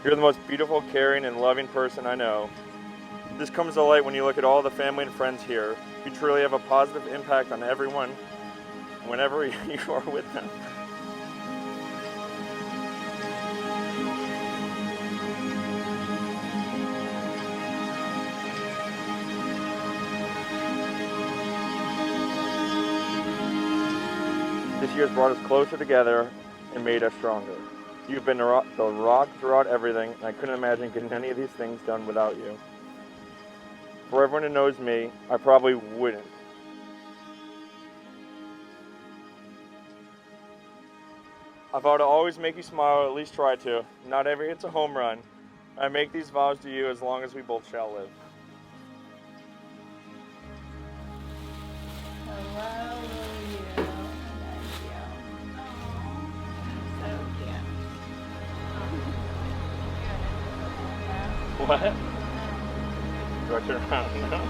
You're the most beautiful, caring, and loving person I know. This comes to light when you look at all the family and friends here. You truly have a positive impact on everyone whenever you are with them. This year has brought us closer together and made us stronger. You've been the rock throughout everything, and I couldn't imagine getting any of these things done without you. For everyone who knows me, I probably wouldn't. I vow to always make you smile, or at least try to. Not every hit's a home run. I make these vows to you as long as we both shall live. What? Do I turn around now?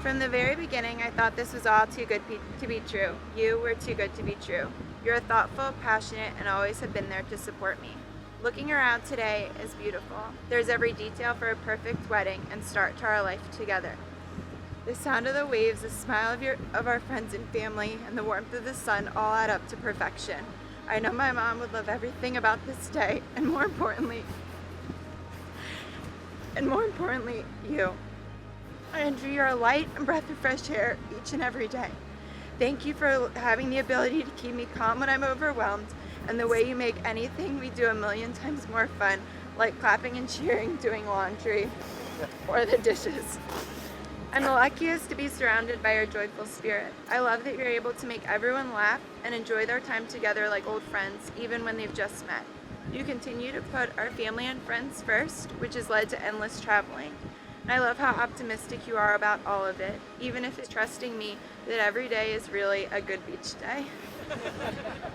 From the very beginning, I thought this was all too good to be true. You were too good to be true. You're thoughtful, passionate, and always have been there to support me. Looking around today is beautiful. There's every detail for a perfect wedding and start to our life together. The sound of the waves, the smile of our friends and family, and the warmth of the sun all add up to perfection. I know my mom would love everything about this day, and more importantly, you. Andrew, you're a light and breath of fresh air each and every day. Thank you for having the ability to keep me calm when I'm overwhelmed, and the way you make anything we do a million times more fun, like clapping and cheering, doing laundry, or the dishes. I'm the luckiest to be surrounded by your joyful spirit. I love that you're able to make everyone laugh and enjoy their time together like old friends, even when they've just met. You continue to put our family and friends first, which has led to endless traveling. And I love how optimistic you are about all of it, even if it's trusting me that every day is really a good beach day.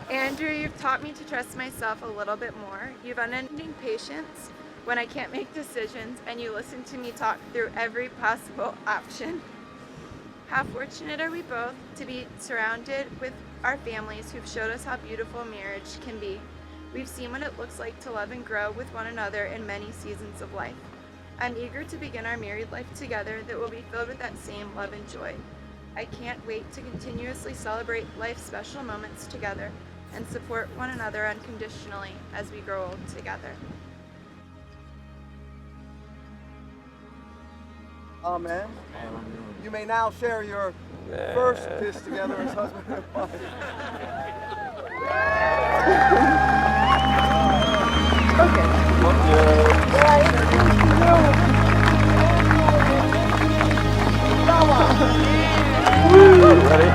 Andrew, you've taught me to trust myself a little bit more. You've unending patience when I can't make decisions, and you listen to me talk through every possible option. How fortunate are we both to be surrounded with our families who've showed us how beautiful marriage can be. We've seen what it looks like to love and grow with one another in many seasons of life. I'm eager to begin our married life together that will be filled with that same love and joy. I can't wait to continuously celebrate life's special moments together and support one another unconditionally as we grow old together. Amen. You may now share your first kiss together as husband and wife. Ready?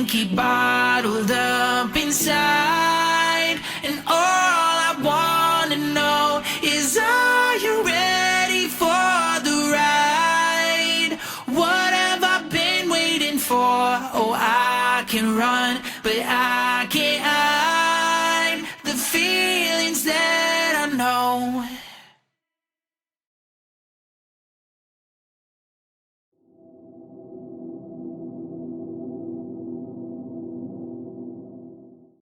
Keep bottled up inside, and all I wanna know is, are you ready for the ride? What can run, but I